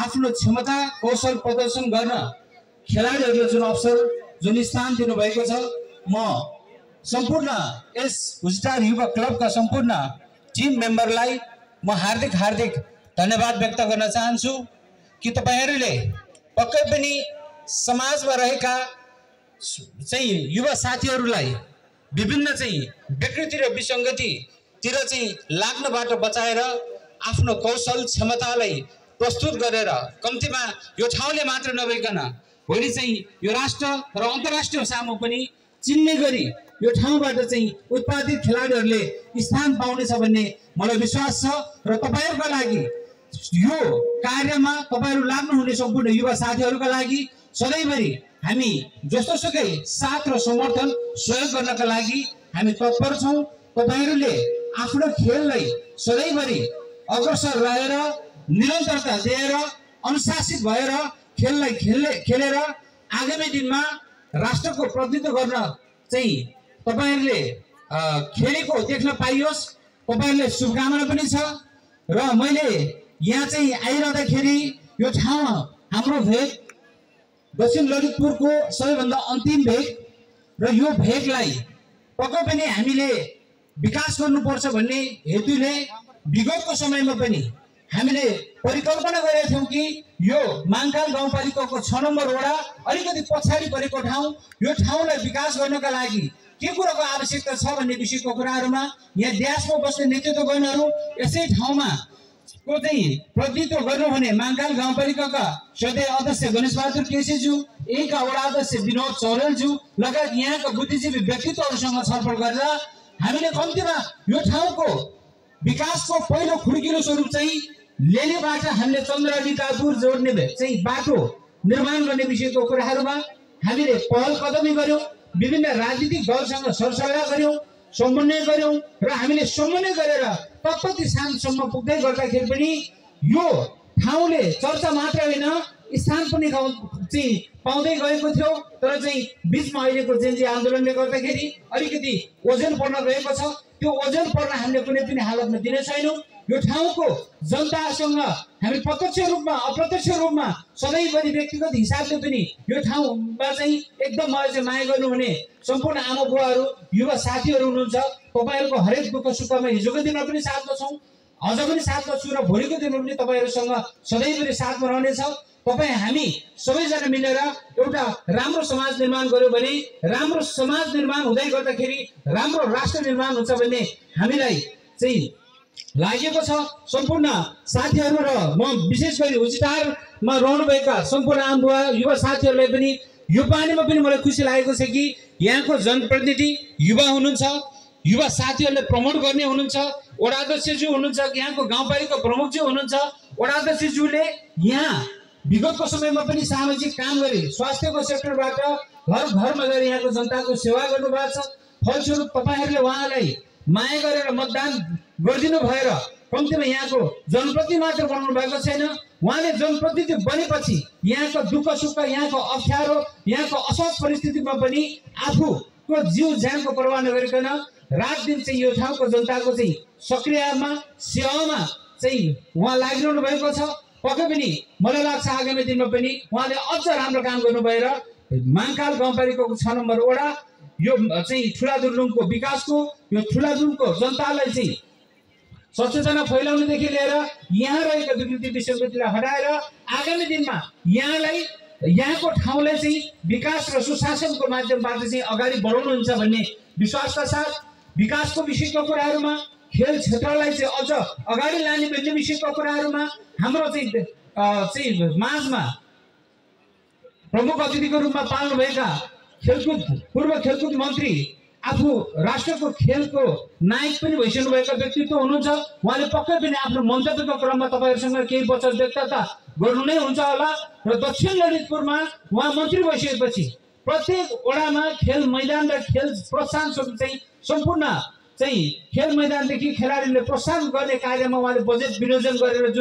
आफ्नो क्षमता कौशल प्रदर्शन गर्न खेलाडीहरूले जुन अवसर जुन स्थान दिनुभएको छ, म सम्पूर्ण यस हुजिटार युवा क्लबका सम्पूर्ण टिम मेम्बरलाई म हार्दिक हार्दिक धन्यवाद व्यक्त गर्न चाहन्छु कि तपाईहरूले पक्कै पनि समाजमा रहेका चाहिँ युवा साथीहरूलाई विभिन्न चाहिँ विकृति र विसङ्गतितिर चाहिँ लाग्नबाट बचाएर आफ्नो कौशल क्षमतालाई प्रस्तुत गरेर कम्तीमा यो ठाउँले मात्र नभइकन भोलि चाहिँ यो राष्ट्र र अन्तर्राष्ट्रिय सामु पनि चिन्ने गरी यो ठाउँबाट चाहिँ उत्पादित खेलाडीहरूले स्थान पाउनेछ भन्ने मलाई विश्वास छ। र तपाईहरुका लागि यो कार्यमा तपाईहरु लाग्नुहुने सम्पूर्ण युवा साथीहरुका लागि सधैँभरि हामी जस्तोसुकै साथ र समर्थन सहयोग गर्नका लागि हामी तत्पर छौं। तपाईहरुले आफ्नो खेललाई सधैँभरि अग्रसर रहेर निरन्तरता दिएर अनुशासित भएर खेललाई खेलेर आगामी दिनमा राष्ट्रको प्रतिनिधित्व गर्न चाहिँ तपाईहरुले खेलेको देख्न पाइयोस्। तपाईहरुले शुभकामना पनि छ। र मैले यहाँ चाहिँ आइरहँदाखेरि यो ठाउँ हाम्रो भेग दक्षिण ललितपुरको सबैभन्दा अन्तिम भेग र यो भेगलाई पक्कै पनि हामीले विकास गर्नुपर्छ भन्ने हेतुले विगतको समयमा पनि हामीले परिकल्पना गरेका थियौं कि यो माङकाल गाउँपालिकाको 6 नम्बर वडा अलिकति पछाडी परेको ठाउँ, यो ठाउँलाई विकास गर्नका लागि के कुराको आवश्यकता छ भन्ने विषयको कुराहरुमा यहाँ ड्यासमा बस्ने नेतृत्व गर्नेहरु यसै ठाउँमा को चाहिँ प्रतिनिधित्व गर्नुहुने माङकाल गाउँपालिकाका सदस्य अध्यक्ष गणेश बहादुर केसीज्यू, एका वडा अध्यक्ष विनोद चौरेलज्यू लगायत यहाँका बुद्धिजीवी व्यक्तित्वहरुसँग छलफल गरेर हामीले कम्तीमा यो ठाउँको विकासको पहिलो खुड्किलो स्वरूप चाहिँ लेलेबाट हामीले चन्द्रलिकापुर जोड्ने चाहिँ बाटो निर्माण गर्ने विषयको कुराहरुमा हामीले पहल कदमी गर्यौं। विभिन्न राजनीतिक दलसँग सरसल्लाह गर्यौं, समन्वय गर्यौं र हामीले समन्वय गरेर तत्पति स्थानसम्म पुग्दै गर्दाखेरि पनि यो ठाउँले चर्चा मात्र होइन स्थान पनि चाहिँ पाउँदै गएको थियो। तर चाहिँ बीचमा अहिलेको जेनजी आन्दोलनले गर्दाखेरि अलिकति ओजन पर्न गएको छ। त्यो ओजन पर्न हामीले कुनै पनि हालतमा दिने छैनौं। यो ठाउँको जनतासँग हामी प्रत्यक्ष रूपमा अप्रत्यक्ष रूपमा सधैँभरि व्यक्तिगत हिसाबले पनि यो ठाउँमा चाहिँ एकदम मलाई चाहिँ माया गर्नुहुने सम्पूर्ण आमा बुवाहरू युवा साथीहरू हुनुहुन्छ। तपाईहरुको हरेक दुःख सुखमा हिजोको दिनमा पनि साथमा छौं, अझ पनि साथमा छु र भोलिको दिनमा पनि तपाईहरुसँग सधैँभरि साथमा रहनेछ। तपाई हामी सबैजना मिलेर एउटा राम्रो समाज निर्माण गर्यो भने राम्रो समाज निर्माण हुँदै गर्दाखेरि राम्रो राष्ट्र निर्माण हुन्छ भन्ने हामीलाई चाहिँ लागेको छ। सम्पूर्ण साथीहरु र म विशेष गरी हुजिटारमा रहनुभएका सम्पूर्ण आमबुवा युवा साथीहरुलाई पनि यो पानीमा पनि मलाई खुसी लागेको छ कि यहाँको जनप्रतिनिधि युवा हुनुहुन्छ, युवा साथीहरुले प्रमोट गर्ने हुनुहुन्छ, वडा अध्यक्षज्यू हुनुहुन्छ, यहाँको गाउँपालिका प्रमुखज्यू हुनुहुन्छ। वडा अध्यक्षज्यूले यहाँ विगतको समयमा पनि सामाजिक काम गरे, स्वास्थ्यको सेक्टरबाट घर घरमा गएर यहाँको जनताको सेवा गर्नुभएको छ। फलस्वरूप तपाईहरुले उहाँलाई माया गरेर मतदान गरिदिनु भएर कम्तीमा यहाँको जनप्रतिनिधि मात्र बनाउनु भएको छैन, उहाँले जनप्रतिनिधि बनेपछि यहाँको दुःख सुख, यहाँको अप्ठ्यारो, यहाँको असहज परिस्थितिमा पनि आफूको जीव ज्यानको परवाह नगरिकन रात दिन चाहिँ यो ठाउँको जनताको चाहिँ सक्रियमा सेवामा चाहिँ उहाँ लागिरहनु भएको छ। पक्कै पनि मलाई लाग्छ आगामी दिनमा पनि उहाँले अझ राम्रो काम गर्नु भएर माङकाल गाउँपालिकाको 6 नम्बर वडा यो चाहिँ ठुलादुर्लुङको विकासको, यो ठुलादुर्लुङको जनतालाई चाहिँ सचेतना फैलाउनेदेखि लिएर यहाँ रहेका विकृति विसङ्गतिलाई हटाएर आगामी दिनमा यहाँको ठाउँलाई चाहिँ विकास र सुशासनको माध्यमबाट चाहिँ अगाडि बढाउनुहुन्छ भन्ने विश्वासका साथ विकासको विषयको कुराहरुमा, खेल क्षेत्रलाई चाहिँ अझ अगाडि लाने भन्ने विषयको कुराहरुमा हाम्रो चाहिँ माझमा प्रमुख अतिथिको रूपमा पाल्नुभएका पूर्व खेलकुद मन्त्री आफू राष्ट्रको खेलको नायक पनि भइसक्नु भएका व्यक्तित्व हुनुहुन्छ। उहाँले पक्कै पनि आफ्नो मन्तव्यको क्रममा तपाईहरुसँग केही वचन व्यक्तता गर्नु नै हुन्छ होला। र दक्षिण ललितपुरमा उहाँ मन्त्री भइसकेपछि प्रत्येक वडामा खेल मैदान र खेल प्रोत्साहन स्वरूप चाहिँ सम्पूर्ण चाहिँ खेल मैदानदेखि खेलाडीले प्रोत्साहन गर्ने कार्यमा उहाँले बजेट विनियोजन गरेर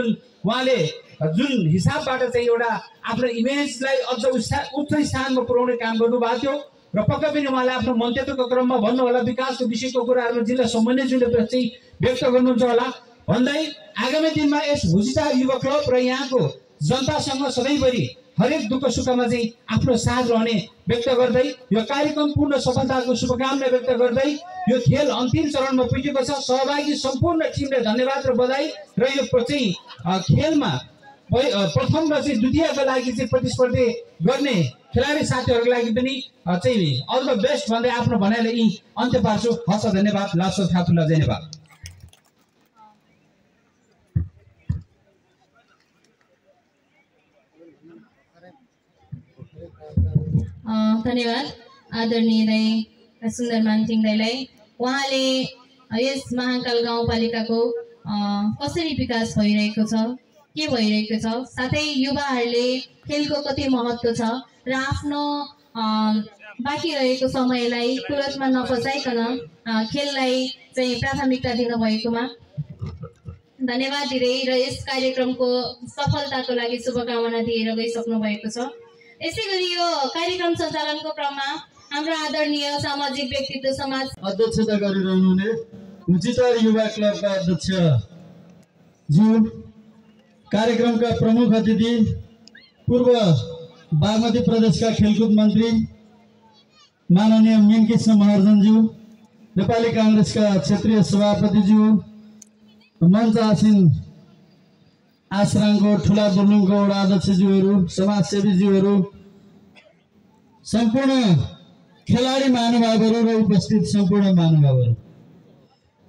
जुन हिसाबबाट चाहिँ एउटा आफ्नो इमेजलाई अझ उच्च स्थानमा पुर्याउने काम गर्नुभएको थियो। र पक्कै पनि उहाँले आफ्नो मन्तव्यको क्रममा भन्नु होला विकासको विषयको कुराहरुमा जिल्ला समन्वयज्यूले चाहिँ व्यक्त गर्नुहुन्छ होला भन्दै आगामी दिनमा यस हुजिटार युवा क्लब र यहाँको जनतासँग सधैँभरि हरेक दुःख सुखमा चाहिँ आफ्नो साथ रहने व्यक्त गर्दै यो कार्यक्रम पूर्ण सफलताको शुभकामना व्यक्त गर्दै यो खेल अन्तिम चरणमा पुगेको छ। सहभागी सम्पूर्ण टिमले धन्यवाद र बधाई र यो चाहिँ खेलमा प्रथम र चाहिँ द्वितीयका लागि चाहिँ प्रतिस्पर्धी गर्ने खेलाडी साथीहरूको लागि पनि चाहिँ अल द बेस्ट भन्दै आफ्नो भनाइलाई यी अन्त्य पार्छु। हस्, धन्यवाद। लासो थातुला धन्यवाद। धन्यवाद आदरणीय दाई सुन्दर मानसिंह दाईलाई। उहाँले यस महाकाल गाउँपालिकाको कसरी विकास भइरहेको छ, के भइरहेको छ, साथै युवाहरूले खेलको कति महत्त्व छ र आफ्नो बाँकी रहेको समयलाई तुरन्तमा नफसाइकन खेललाई चाहिँ प्राथमिकता दिनुभएकोमा धन्यवाद दिँदै र यस कार्यक्रमको सफलताको लागि शुभकामना दिएर गइसक्नु भएको छ। यसै गरी यो कार्यक्रम सञ्चालनको क्रममा हाम्रो आदरणीय सामाजिक व्यक्तित्व समाज अध्यक्षता गरिरहनुहुने उचितार युवा क्लबका अध्यक्ष ज्यू, कार्यक्रमका प्रमुख अतिथि पूर्व बागमती प्रदेशका खेलकुद मन्त्री माननीय मीनकृष्ण महर्जनज्यू, नेपाली काङ्ग्रेसका क्षेत्रीय सभापतिज्यू, मञ्च आसीन आश्रामको ठुला दुर्लुङको वडा अध्यक्षज्यूहरू, समाजसेवीज्यूहरू, सम्पूर्ण खेलाडी महानुभावहरू र उपस्थित सम्पूर्ण महानुभावहरू,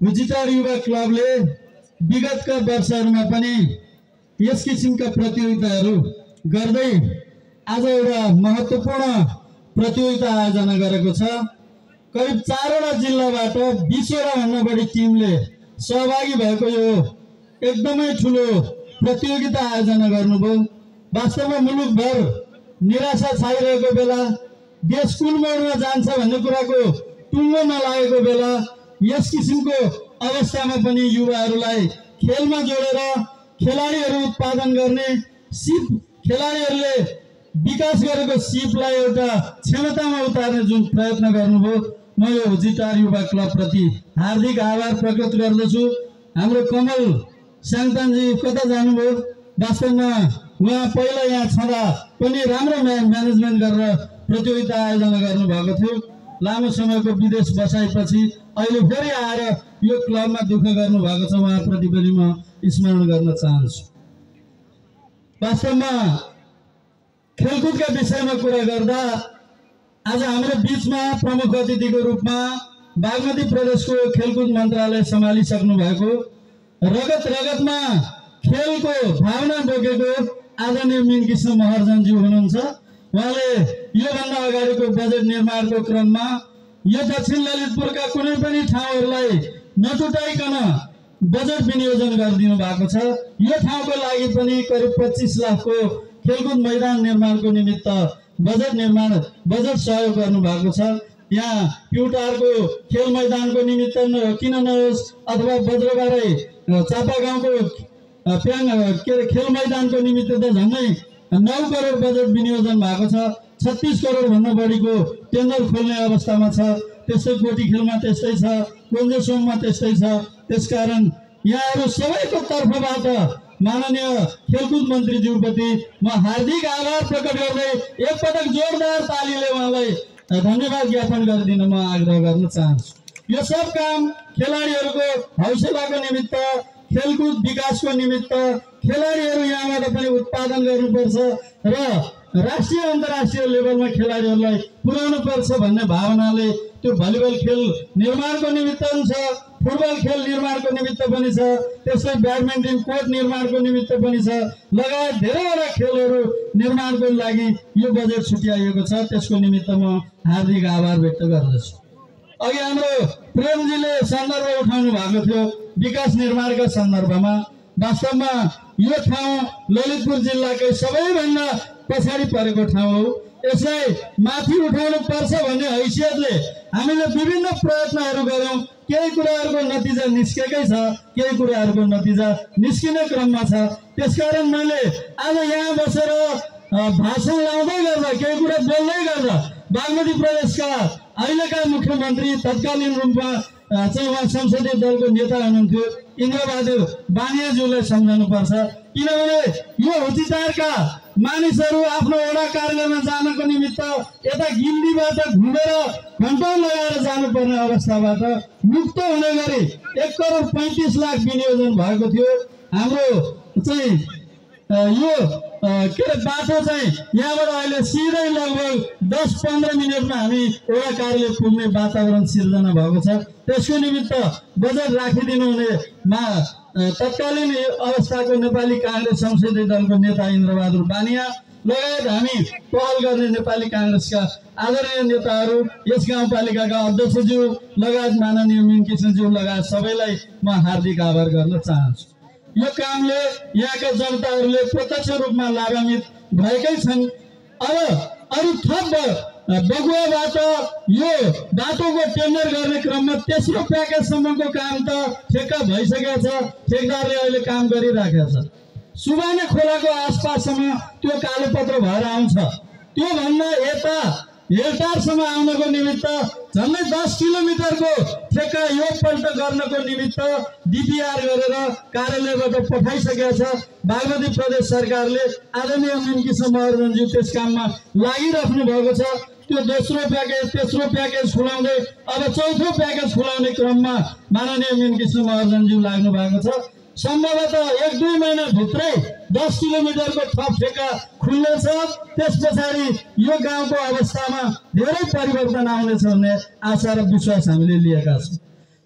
उचितार युवा क्लबले विगतका वर्षहरूमा पनि यस किसिमका प्रतियोगिताहरू गर्दै आज एउटा महत्त्वपूर्ण प्रतियोगिता आयोजना गरेको छ। करिब 4वटा जिल्लाबाट 20वटा भन्दा बढी टिमले सहभागी भएको यो एकदमै ठुलो प्रतियोगिता आयोजना गर्नुभयो। वास्तवमा मुलुकभर निराशा छाइरहेको बेला, देश कुन मोडमा जान्छ भन्ने कुराको टुङ्गो नलागेको बेला यस किसिमको अवस्थामा पनि युवाहरूलाई खेलमा जोडेर खेलाडीहरू उत्पादन गर्ने सिप, खेलाडीहरूले विकास गरेको सिपलाई एउटा क्षमतामा उतार्ने जुन प्रयत्न गर्नुभयो, म यो उचितार युवा क्लबप्रति हार्दिक आभार प्रकट गर्दछु। हाम्रो कमल साङतानजी कता जानुभयो? वास्तवमा उहाँ पहिला यहाँ छँदा पनि राम्रो म्यानेजमेन्ट गरेर प्रतियोगिता आयोजना गर्नुभएको थियो। लामो समयको विदेश बसाएपछि अहिले फेरि आएर यो क्लबमा दुःख गर्नुभएको छ। उहाँप्रति पनि म स्मरण गर्न चाहन्छु। वास्तवमा खेलकुदका विषयमा कुरा गर्दा आज हाम्रो बिचमा प्रमुख अतिथिको रूपमा बागमती प्रदेशको खेलकुद मन्त्रालय सम्हालिसक्नु भएको, रगत रगतमा खेलको भावना बोकेको आदरणीय मीनकृष्ण महर्जनज्यू हुनुहुन्छ। उहाँले योभन्दा अगाडिको बजेट निर्माणको क्रममा यो दक्षिण ललितपुरका कुनै पनि ठाउँहरूलाई नछुटाइकन बजेट विनियोजन गरिदिनु भएको छ। यो ठाउँको लागि पनि करिब 25 लाखको खेलकुद मैदान निर्माणको निमित्त बजेट सहयोग गर्नुभएको छ। यहाँ प्युटारको खेल मैदानको निमित्त किन नहोस् अथवा बज्रबारै चापागाउँको खेल मैदानको निमित्त त झन्डै 9 करोड बजेट विनियोजन भएको छ। 36 करोड भन्दा बढीको टेन्डर खोल्ने अवस्थामा छ। त्यस्तै गोटी खेलमा त्यस्तै छ, कोन्जेसोङमा त्यस्तै छ। त्यसकारण यहाँहरू सबैको तर्फबाट माननीय खेलकुद मन्त्रीज्यूप्रति म हार्दिक आभार प्रकट गर्दै एकपटक जोरदार तालीले उहाँलाई धन्यवाद ज्ञापन गरिदिन म आग्रह गर्न चाहन्छु। यो सब काम खेलाडीहरूको हौसलाको निमित्त, खेलकुद विकासको निमित्त, खेलाडीहरू यहाँबाट पनि उत्पादन गर्नुपर्छ र राष्ट्रिय अन्तर्राष्ट्रिय लेभलमा खेलाडीहरूलाई पुर्याउनु पर्छ भन्ने भावनाले त्यो भलिबल खेल निर्माणको निमित्त पनि छ, फुटबल खेल निर्माणको निमित्त पनि छ, त्यसै ब्याडमिन्टन कोर्ट निर्माणको निमित्त पनि छ, लगायत धेरैवटा खेलहरू निर्माणको लागि यो बजेट छुट्याइएको छ। त्यसको निमित्त म हार्दिक आभार व्यक्त गर्दछु। अघि हाम्रो प्रेमजीले सन्दर्भ उठाउनु भएको थियो विकास निर्माणका सन्दर्भमा। वास्तवमा यो ठाउँ ललितपुर जिल्लाकै सबैभन्दा पछाडि परेको ठाउँ हो। यसलाई माथि उठाउनु पर्छ भन्ने हैसियतले हामीले विभिन्न प्रयत्नहरू गऱ्यौँ। केही कुराहरूको नतिजा निस्केकै छ, केही कुराहरूको नतिजा निस्किने क्रममा छ। त्यसकारण मैले आज यहाँ बसेर भाषण लाउँदै गर्दा, केही कुरा बोल्दै गर्दा बागमती प्रदेशका अहिलेका मुख्यमन्त्री तत्कालीन रूपमा चाहिँ उहाँ संसदीय दलको नेता हुनुहुन्थ्यो इन्द्रबहादुर बानियाज्यूलाई सम्झाउनुपर्छ। किनभने यो हुचिटारका मानिसहरू आफ्नो वडा कार्यालयमा जानको निमित्त यता गिल्लीबाट घुमेर घन्टौँ लगाएर जानुपर्ने अवस्थाबाट मुक्त हुने गरी 1,35,00,000 विनियोजन भएको थियो। हाम्रो चाहिँ यो के अरे बाटो चाहिँ यहाँबाट अहिले सिधै लगभग 10-15 मिनटमा हामी वडा कार्यालय पुग्ने वातावरण सिर्जना भएको छ। त्यसको निमित्त बजेट राखिदिनु हुनेमा तत्कालीन अवस्थाको नेपाली काङ्ग्रेस संसदीय दलको नेता इन्द्रबहादुर बानिया लगायत हामी पहल गर्ने नेपाली काङ्ग्रेसका आदरणीय नेताहरू, यस गाउँपालिकाका अध्यक्षज्यू लगायत माननीय मिनकृष्णज्यू लगायत सबैलाई म हार्दिक आभार गर्न चाहन्छु। यो कामले यहाँका जनताहरूले प्रत्यक्ष रूपमा लाभान्वित भएकै छन्। अब अरू थप बगुवाबाट यो बाटोको टेन्डर गर्ने क्रममा तेस्रो प्याकेजसम्मको काम त ठेक्का भइसकेको छ। ठेकदारले अहिले काम गरिराखेको छ। सुबाने खोलाको आसपाससम्म त्यो कालोपत्र भएर आउँछ। त्योभन्दा यता हेलटारसम्म आउनको निमित्त झन्डै 10 किलोमिटरको ठेक्का योपल्ट गर्नको निमित्त डिपिआर गरेर कार्यालयबाट पठाइसकेको छ। बागमती प्रदेश सरकारले आदरणीय मिनकृष्ण महर्जनज्यू त्यस काममा लागिराख्नु भएको छ। त्यो दोस्रो प्याकेज तेस्रो प्याकेज खुलाउँदै अब चौथो प्याकेज खुलाउने क्रममा माननीय मिनकृष्ण महर्जनज्यू लाग्नु भएको छ। सम्भवतः 1-2 महिनाभित्रै 10 किलोमिटरको थप ठेक्का खुल्नेछ। त्यस पछाडि यो गाउँको अवस्थामा धेरै परिवर्तन आउनेछ भन्ने आशा र विश्वास हामीले लिएका छौँ।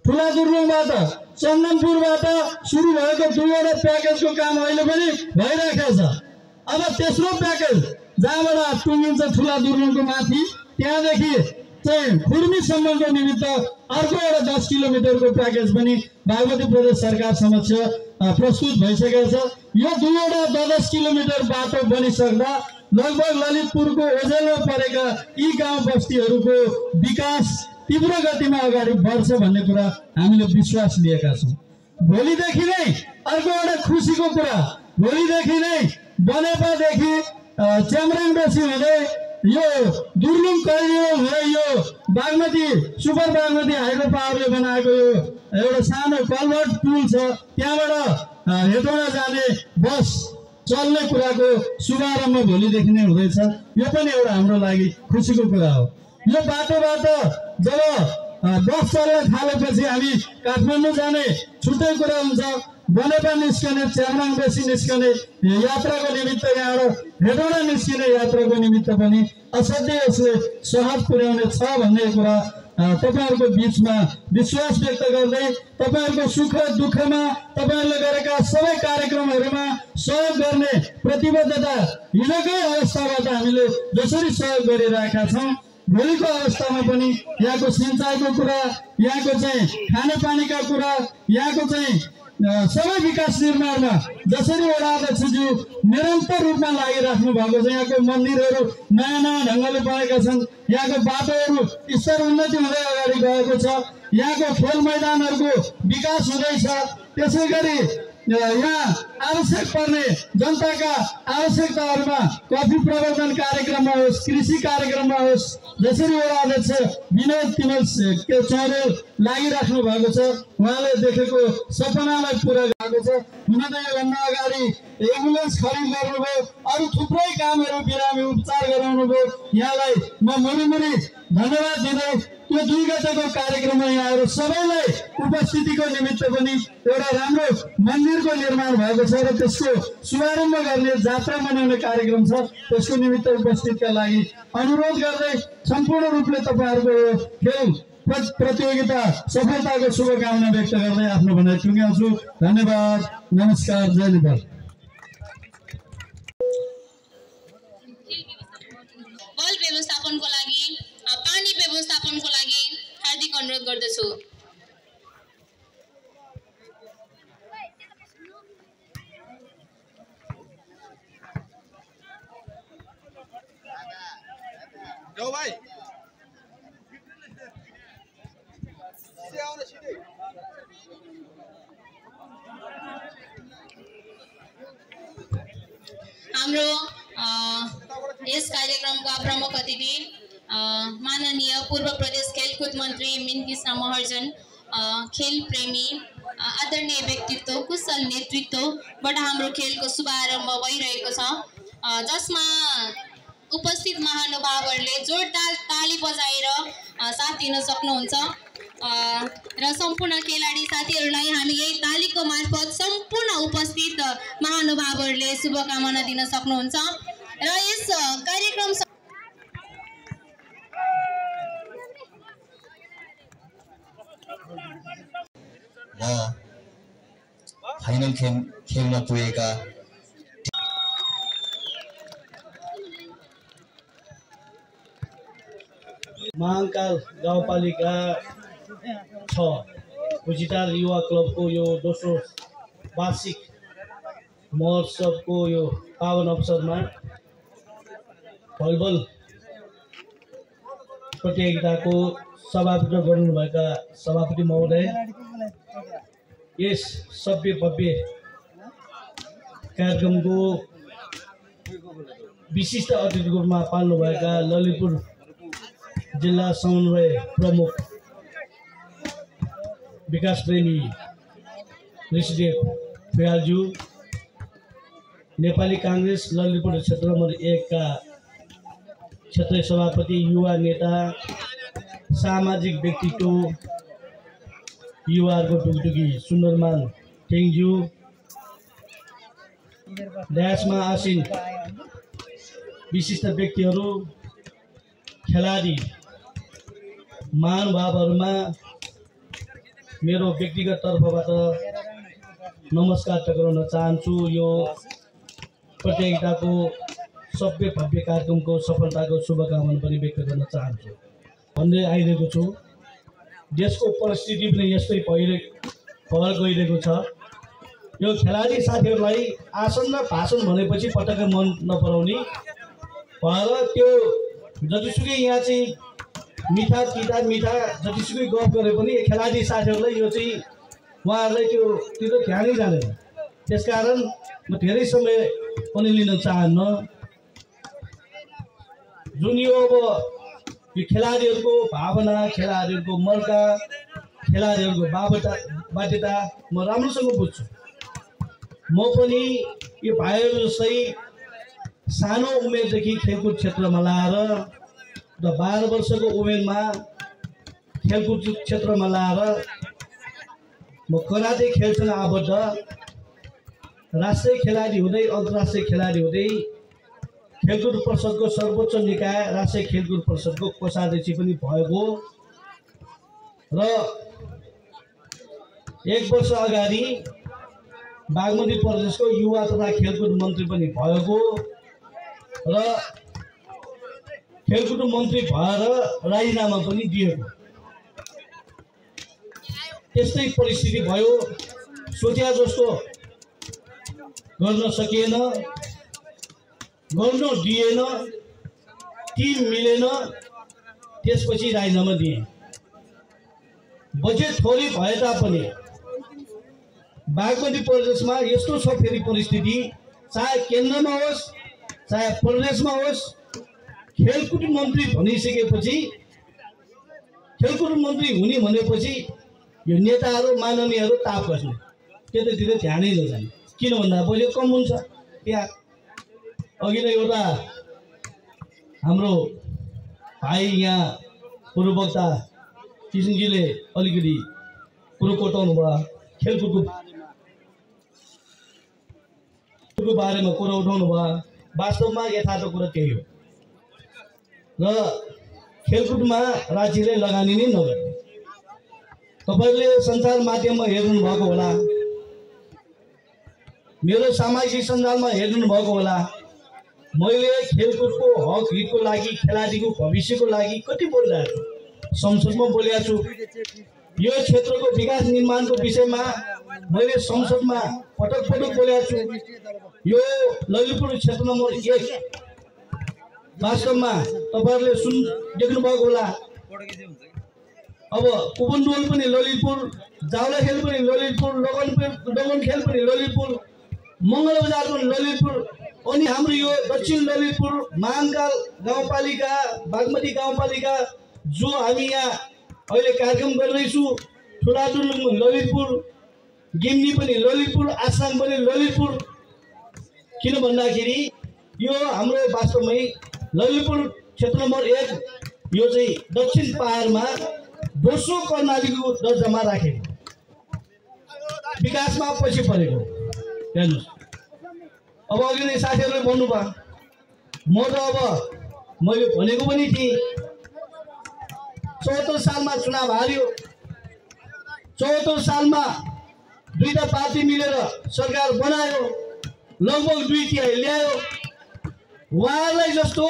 ठुला दुर्लुङबाट चन्दनपुरबाट सुरु भएको 2वटा प्याकेजको काम अहिले पनि भइरहेको छ। अब तेस्रो प्याकेज जहाँबाट टुङ्गिन्छ ठुला दुर्लुङको माथि, त्यहाँदेखि चाहिँ खुर्मीसम्मको निमित्त अर्को एउटा 10 किलोमिटरको प्याकेज पनि बागमती प्रदेश सरकार समक्ष प्रस्तुत भइसकेको छ। यो 2वटा 10 किलोमिटर बाटो बनिसक्दा लगभग ललितपुरको ओझेलमा परेका यी गाउँ बस्तीहरूको विकास तीव्र गतिमा अगाडि बढ्छ भन्ने कुरा हामीले विश्वास लिएका छौँ। भोलिदेखि नै अर्को एउटा खुसीको कुरा, भोलिदेखि नै बनेपादेखि च्याम्राङबेसी हुँदै यो दुर्लुङ करिडोर हुँदै यो बागमती सुपर बागमती हाइड्रो पावरले बनाएको यो एउटा सानो कल्भर्ट पुल छ, त्यहाँबाट हेटौँडा जाने बस चल्ने कुराको शुभारम्भ भोलिदेखि नै हुँदैछ। यो पनि एउटा हाम्रो लागि खुसीको कुरा हो। यो बाटोबाट जब बस चल्न थालेपछि हामी काठमाडौँ जाने छुट्टै कुरा हुन्छ। बनेपा निस्कने च्याम्राङबेसी निस्कने यात्राको निमित्त यहाँबाट हेटौँडा निस्किने यात्राको निमित्त पनि असाध्यै यसले सहज पुर्याउने छ भन्ने कुरा तपाईहरुको बीचमा विश्वास व्यक्त गर्दै तपाईहरुको सुख दुःखमा तपाईहरुले गरेका सबै कार्यक्रमहरुमा सहयोग गर्ने प्रतिबद्धता हिजोकै अवस्थाबाट हामीले जसरी सहयोग गरिरहेका छौं भोलिको अवस्थामा पनि यहाँको सिंचाइको कुरा, यहाँको चाहिँ खानेपानीका कुरा, यहाँको चाहिँ सबै विकास निर्माणमा जसरी वडा अध्यक्षज्यू निरन्तर रूपमा लागिराख्नु भएको छ। यहाँको मन्दिरहरू नयाँ नयाँ ढङ्गले बनेका छन्, यहाँको बाटोहरू स्तर उन्नति हुँदै अगाडि गएको छ, यहाँको खेल मैदानहरूको विकास हुँदैछ। त्यसै गरी यहाँ आवश्यक पर्ने जनताका आवश्यकताहरूमा कफी प्रवर्धन कार्यक्रममा होस्, कृषि कार्यक्रममा होस्, जसरी वडा अध्यक्ष विनोद तिमल चौधरी लागिराख्नु भएको छ, उहाँले देखेको सपनालाई पुरा गरेको छ। हुन त योभन्दा अगाडि एम्बुलेन्स खरिद गर्नुभयो, अरू थुप्रै कामहरू बिरामी उपचार गराउनु भयो। यहाँलाई म मुरी धन्यवाद दिँदै त्यो 2 गतेको कार्यक्रममा यहाँहरू सबैलाई उपस्थितिको निमित्त पनि एउटा राम्रो मन्दिरको निर्माण भएको छ र त्यसको शुभारम्भ गर्ने जात्रा मनाउने कार्यक्रम छ। त्यसको निमित्त उपस्थितका लागि अनुरोध गर्दै सम्पूर्ण रूपले तपाईहरुको यो खेल प्रतियोगिता सफलताको शुभकामना व्यक्त गर्दै आफ्नो भनाइ टुङ्ग्याउँछु। धन्यवाद, नमस्कार, जय नेपाल। बल व्यवस्थापनको लागि, पानी व्यवस्थापनको लागि हार्दिक अनुरोध गर्दछु। जाऊ भाइ हाम्रो यस कार्यक्रमका प्रमुख अतिथि माननीय पूर्व प्रदेश खेलकुद मन्त्री मिनकृष्ण महर्जन खेल प्रेमी आदरणीय व्यक्तित्व कुशल नेतृत्वबाट हाम्रो खेलको शुभारम्भ भइरहेको छ, जसमा उपस्थित महानुभावहरूले जोरदार ताली बजाएर साथ दिन सक्नुहुन्छ र सम्पूर्ण खेलाडी साथीहरूलाई हामी यही तालीको मार्फत सम्पूर्ण उपस्थित महानुभावहरूले शुभकामना दिन सक्नुहुन्छ र यस कार्यक्रम फाइनल खेल्न पुगेका महाकाल गाउँपालिका 6 कुजिटार युवा क्लबको यो दोस्रो वार्षिक महोत्सवको यो पावन अवसरमा भलिबल प्रतियोगिताको सभापतित्व गर्नुभएका सभापति महोदय, यस सभ्य भव्य कार्यक्रमको विशिष्ट अतिथिको रूपमा पाल्नुभएका ललितपुर जिल्ला समन्वय प्रमुख विकास प्रेमी ऋषिदेव फ्यालज्यू, नेपाली काङ्ग्रेस ललितपुर क्षेत्र नम्बर 1 का क्षेत्रीय सभापति, युवा नेता, सामाजिक व्यक्तित्व, युवाहरूको टुकटुकी सुन्दरमान टेङज्यू, ड्यासमा आसीन विशिष्ट व्यक्तिहरू, खेलाडी महानुभावहरूमा मेरो व्यक्तिगत तर्फबाट नमस्कार टक्राउन चाहन्छु। यो प्रतियोगिताको सभ्य भव्य कार्यक्रमको सफलताको शुभकामना पनि व्यक्त गर्न चाहन्छु भन्दै आइरहेको छु। देशको परिस्थिति पनि यस्तै भएर गइरहेको छ। यो खेलाडी साथीहरूलाई आसन्न भाषण भनेपछि पटक्कै मन नपराउने भएर त्यो जतिसुकै यहाँ चाहिँ मिठा तिता मिठा जतिसुकै गफ गरे पनि खेलाडी साथीहरूलाई यो चाहिँ उहाँहरूलाई त्यो ध्यानै जाँदैन। त्यसकारण म धेरै समय पनि लिन चाहन्न। जुन यो अब यो खेलाडीहरूको भावना, खेलाडीहरूको मर्का, खेलाडीहरूको बाध्यता म राम्रोसँग बुझ्छु। म पनि यो भाइहरू जस्तै सानो उमेरदेखि खेलकुद क्षेत्रमा लाएर र 12 वर्षको उमेरमा खेलकुद क्षेत्रमा लाएर म कराटे खेलसँग आबद्ध, राष्ट्रिय खेलाडी हुँदै अन्तर्राष्ट्रिय खेलाडी हुँदै खेलकुद परिषदको सर्वोच्च निकाय राष्ट्रिय खेलकुद परिषदको कोषाध्यक्ष पनि भएको र 1 वर्ष अगाडि बागमती प्रदेशको युवा तथा खेलकुद मन्त्री पनि भएको र खेलकुद मन्त्री भएर राजीनामा पनि दिएको। त्यस्तै परिस्थिति भयो, सोचे जस्तो गर्न सकिएन, गर्न दिएन, टिम मिलेन, त्यसपछि राजीनामा दिए। बजेट थोरै भए तापनि बागमती प्रदेशमा यस्तो छ फेरि परिस्थिति, चाहे केन्द्रमा होस् चाहे प्रदेशमा होस्, खेलकुद मन्त्री भनिसकेपछि, खेलकुद मन्त्री हुने भनेपछि यो नेताहरू माननीयहरू ताप बस्ने, त्यतातिर ध्यानै नजाने। किन भन्दा बजेट कम हुन्छ। त्यहाँ अघि नै एउटा हाम्रो भाइ यहाँ पूर्ववक्ता किसनजीले अलिकति कुरो कोटाउनु भयो, खेलकुदको बारेमा कुरा उठाउनु भयो। वास्तवमा यथार्थ कुरा त्यही हो र खेलकुदमा राज्यले लगानी नै नगर्ने। तपाईहरुले सञ्चार माध्यममा हेर्नु भएको होला, मेरो सामाजिक सञ्जालमा हेर्नु भएको होला। मैले खेलकुदको हक हितको लागि, खेलाडीको भविष्यको लागि कति बोलिरहेको छु, संसदमा बोलेको छु। यो क्षेत्रको विकास निर्माणको विषयमा मैले संसदमा पटक पटक बोलेको छु। यो ललितपुर क्षेत्र नम्बर 1 वास्तवमा तपाईहरुले देख्नु भएको होला। अब कुबुन्डोल पनि ललितपुर, जावला खेल पनि ललितपुर, लगन खेल पनि ललितपुर, मंगलबजार पनि ललितपुर, अनि हाम्रो यो दक्षिण ललितपुर महाकाल गाउँपालिका, बागमती गाउँपालिका जो हामी यहाँ अहिले कार्यक्रम गरिरहेछौँ, ठुलादुलुङ ललितपुर, गिम्नी पनि ललितपुर, आसाम पनि ललितपुर। किन भन्दाखेरि यो हाम्रो वास्तवमै ललितपुर क्षेत्र नम्बर 1 यो चाहिँ दक्षिण पहाडमा दोस्रो कर्णालीको दर्जामा राखेको, विकासमा पछि परेको। हेर्नुहोस्, अब अघि नै साथीहरूले भन्नुभयो, म त अब मैले भनेको पनि थिएँ 74 सालमा चुनाव हार्यो, 74 सालमा दुईटा पार्टी मिलेर सरकार बनायो, लगभग 2/3 ल्यायो। उहाँलाई जस्तो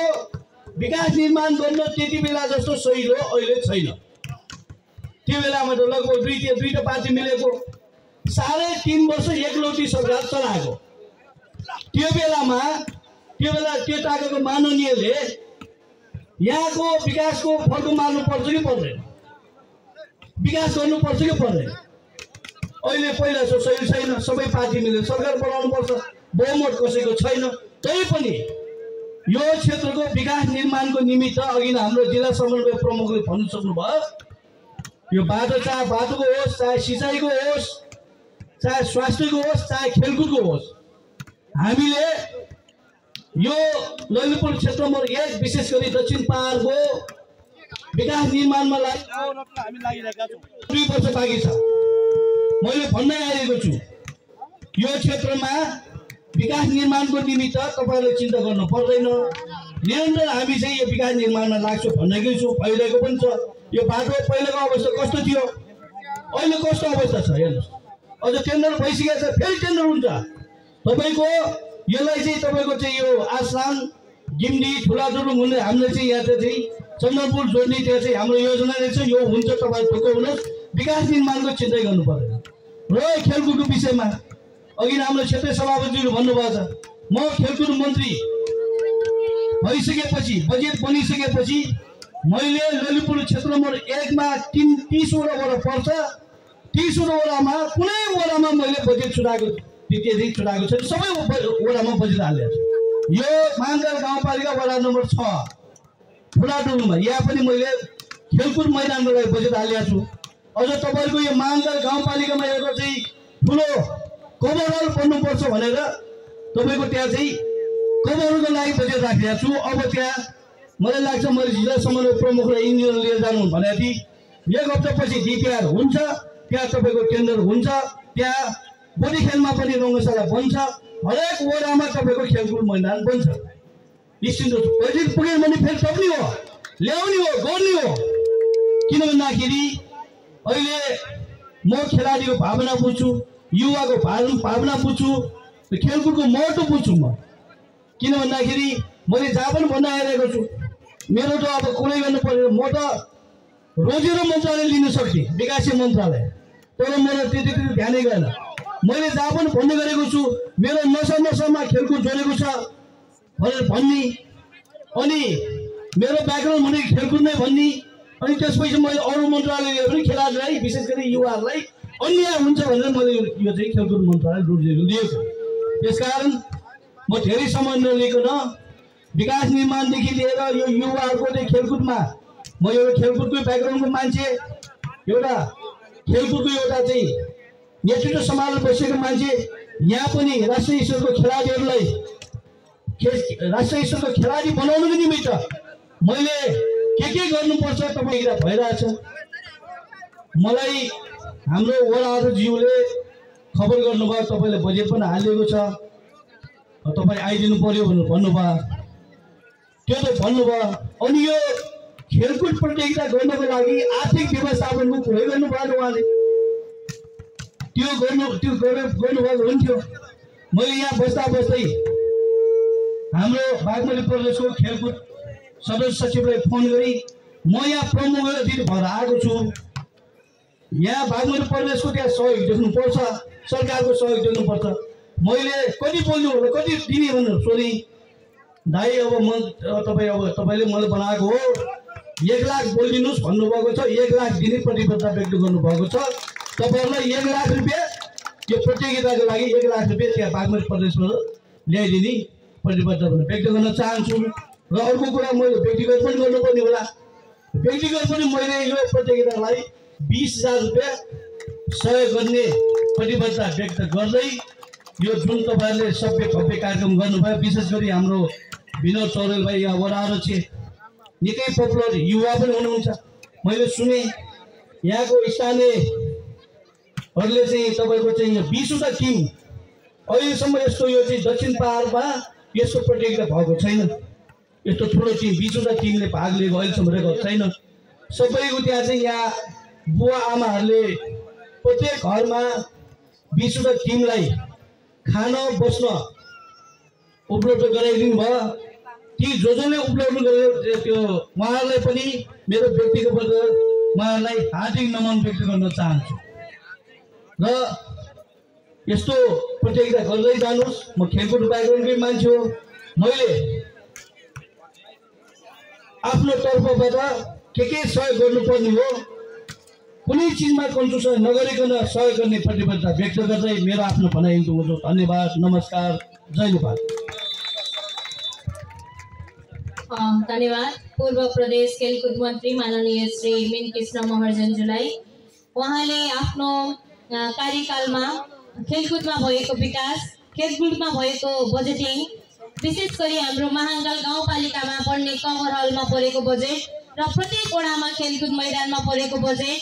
विकास निर्माण गर्न त्यति बेला जस्तो सहिलो अहिले छैन। त्यो बेलामा त लगभग 2/3 दुईटा पार्टी मिलेको 3.5 वर्ष एकलौटी सरकार चलाएको। त्यो बेला त्यो ताकतको माननीयले यहाँको विकासको फर्को मार्नु पर्छ कि पर्दैन, विकास गर्नुपर्छ कि पर्दैन। अहिले पहिला जस्तो सही छैन, सबै पार्टी मिलेर सरकार बनाउनु पर्छ, बहुमत कसैको छैन। तै पनि यो क्षेत्रको विकास निर्माणको निमित्त अघि नै हाम्रो जिल्ला समन्वय प्रमुखले भन्न सक्नुभयो, यो बाटो चाहे बाटोको होस्, चाहे सिँचाइको होस्, चाहे स्वास्थ्यको होस्, चाहे खेलकुदको होस्, हामीले यो ललितपुर क्षेत्र नम्बर 1 विशेष गरी दक्षिण पहाडको विकास निर्माणमा हामी लागिरहेका छौँ। 2 वर्ष बाँकी छ। मैले भन्दै आएको छु, यो क्षेत्रमा विकास निर्माणको निमित्त तपाईँहरूले चिन्ता गर्नु पर्दैन। निरन्तर हामी चाहिँ यो विकास निर्माणमा लाग्छौँ भनेकै छु, भइरहेको पनि छ। यो बाटो पहिलेको अवस्था कस्तो थियो, अहिले कस्तो अवस्था छ हेर्नुहोस्। अझ टेन्डर भइसकेको छ, फेरि टेन्डर हुन्छ तपाईँको। यसलाई चाहिँ तपाईँको चाहिँ यो आसाम, गिम्डी, ठुलादुलुङ हुँदै हामीले चाहिँ यहाँ चाहिँ चन्द्रपुर जोड्ने त्यहाँ चाहिँ हाम्रो योजनाले चाहिँ यो हुन्छ। तपाईँ ढुक्क हुनुहोस्, विकास निर्माणको चिन्तै गर्नु पर्दैन। र खेलकुदको विषयमा अघि हाम्रो क्षेत्रीय सभापतिले भन्नुभएको छ, म खेलकुद मन्त्री भइसकेपछि, बजेट बनिसकेपछि मैले ललितपुर क्षेत्र नम्बर 1 मा 30वटा वडा पर्छ, 30वटा वडामा कुनै वडामा मैले बजेट छुटाएको छुटाएको छैन, सबै वडामा बजेट हालेको छु। यो महाङ्काल गाउँपालिका वडा नम्बर 6 ठुलादुलुङमा यहाँ पनि मैले खेलकुद मैदानको लागि बजेट हालेको छु। अझ तपाईँको यो महाङ्काल गाउँपालिकामा एउटा चाहिँ ठुलो कभरहल बन्नुपर्छ भनेर तपाईँको त्यहाँ चाहिँ कभरहलको लागि बजेट राखेको छु। अब त्यहाँ मलाई लाग्छ मैले जिल्ला समन्वय प्रमुखलाई इन्जिनियर लिएर जानु भनेको थिएँ। 1 हप्तापछि डिपिआर हुन्छ, त्यहाँ तपाईँको टेन्डर हुन्छ, त्यहाँ बडी खेलमा पनि रङ्गशाला बन्छ, हरेक वडामा तपाईँको खेलकुद मैदान बन्छ। निश्चित बजेट पुग्यो भने फेरि सक्ने हो, ल्याउने हो, गर्ने हो। किन भन्दाखेरि अहिले म खेलाडीको भावना बुझ्छु, युवाको भावना बुझ्छु, खेलकुदको महत्त्व बुझ्छु म। किन भन्दाखेरि मैले जहाँ पनि भन्न आइरहेको छु, मेरो त अब कुनै गर्नु पर्यो, म त रोजेर मन्त्रालय लिन सक्थेँ, विकासीय मन्त्रालय, तर मेरो त्यति ध्यानै गएन। मैले जहाँ पनि भन्ने गरेको छु, मेरो नसामा खेलकुद जोडेको छ भनेर भन्ने, अनि मेरो ब्याकग्राउन्ड भने खेलकुद नै भन्ने, अनि त्यसपछि मैले अरू मन्त्रालयले पनि खेलाडीलाई विशेष गरी युवाहरूलाई अन्याय हुन्छ भनेर मैले यो चाहिँ खेलकुद मन्त्रालय लिएको। त्यसकारण म धेरै समय नलिकन विकास निर्माणदेखि लिएर यो युवाहरूको चाहिँ खेलकुदमा म एउटा खेलकुदको ब्याकग्राउन्डको मान्छे, एउटा खेलकुदको एउटा चाहिँ नेतृत्व सम्हालेर बसेको मान्छे, यहाँ पनि राष्ट्रिय स्तरको खेलाडीहरूलाई राष्ट्रिय स्तरको खेलाडी बनाउनुको निमित्त मैले के गर्नुपर्छ तपाईँ भइरहेछ। मलाई हाम्रो वडाहरूज्यूले खबर गर्नुभयो, तपाईँले बजेट पनि हालिएको छ, तपाईँ आइदिनु पर्यो भनेर भन्नुभयो, त्यो त भन्नुभयो। अनि यो खेलकुद प्रतियोगिता गर्नको लागि आर्थिक व्यवस्थापनको कुरै गर्नुभयो उहाँले, त्यो गर्नुभएको हुन्थ्यो। मैले यहाँ बस्दै हाम्रो बागमती प्रदेशको खेलकुद सदस्य सचिवलाई फोन गरी म यहाँ प्रमुख अतिथि भएर आएको छु, यहाँ बागमती प्रदेशको त्यहाँ सहयोग देख्नुपर्छ, सरकारको सहयोग देख्नुपर्छ। मैले कति बोल्नु होला, कति दिने भनेर सोधेँ। दाइ अब तपाईँले मलाई बनाएको हो, 1 लाख बोलिदिनुहोस् भन्नुभएको छ, 1 लाख दिने प्रतिबद्धता व्यक्त गर्नुभएको छ। तपाईँहरूलाई 1 लाख रुपियाँ यो प्रतियोगिताको लागि 1 लाख रुपियाँ त्यहाँ बागमती प्रदेशबाट ल्याइदिने प्रतिबद्धता व्यक्त गर्न चाहन्छु। र अर्को कुरा मैले व्यक्तिगत पनि गर्नुपर्ने होला, व्यक्तिगत पनि मैले यो प्रतियोगितालाई 20,000 रुपियाँ सहयोग गर्ने प्रतिबद्धता व्यक्त गर्दै यो जुन तपाईँहरूले सभ्य भव्य कार्यक्रम गर्नुभयो, विशेष गरी हाम्रो विनोद चौधरी भाइ यहाँ वडाहरू छे निकै पपुलर युवा पनि हुनुहुन्छ। मैले सुने यहाँको स्थानीयहरूले चाहिँ तपाईँको चाहिँ 20वटा टिम अहिलेसम्म यस्तो यो चाहिँ दक्षिण पहाडमा यस्तो प्रतियोगिता भएको छैन। यस्तो ठुलो टिम 20वटा टिमले भाग लिएको अहिलेसम्म रेकर्ड छैन। सबैको त्यहाँ चाहिँ यहाँ बुवा आमाहरूले प्रत्येक घरमा 20वटा टिमलाई खान बस्न उपलब्ध गराइदिनु भयो। ती जसले उपलब्ध गरेर त्यो उहाँहरूलाई पनि मेरो व्यक्तिगत उहाँहरूलाई हार्दिक नमन व्यक्त गर्न चाहन्छु र यस्तो प्रतियोगिता गर्दै जानुहोस्। म खेलकुद ब्याकग्राउन्डकै मान्छे हो। मैले आफ्नो तर्फबाट के सहयोग गर्नुपर्ने हो कुनै चिजमा कन्जुसाइ नगरिकन सहयोग गर्ने प्रतिबद्धता व्यक्त गर्दै मेरो आफ्नो भनाइ दिन्छु। धन्यवाद, नमस्कार, जय नेपाल। धन्यवाद पूर्व प्रदेश खेलकुद मन्त्री माननीय श्री मीनकृष्ण महर्जनज्यूलाई। उहाँले आफ्नो कार्यकालमा खेलकुदमा भएको विकास, खेलकुदमा भएको बजेटिङ, विशेष गरी हाम्रो महाङ्काल गाउँपालिकामा पर्ने कभर हलमा परेको बजेट र प्रत्येक वडामा खेलकुद मैदानमा परेको बजेट,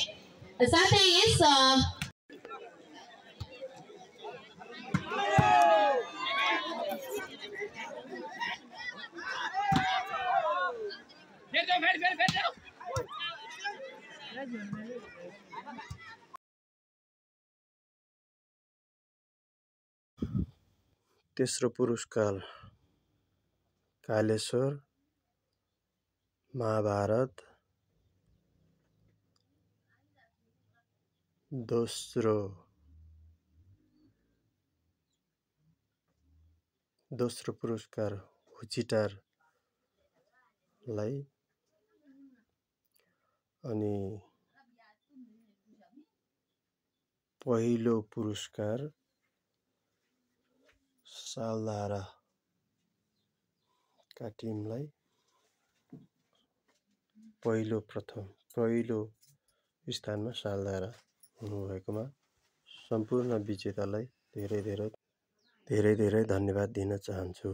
साथै यस तेस्रो पुरस्कार कालेश्वर महाभारत, दोस्रो पुरस्कार हुचिटारलाई अनि पहिलो पुरस्कार सालधाराका टिमलाई पहिलो स्थानमा सालधारा हुनुभएकोमा सम्पूर्ण विजेतालाई धेरै धेरै धन्यवाद दिन चाहन्छु।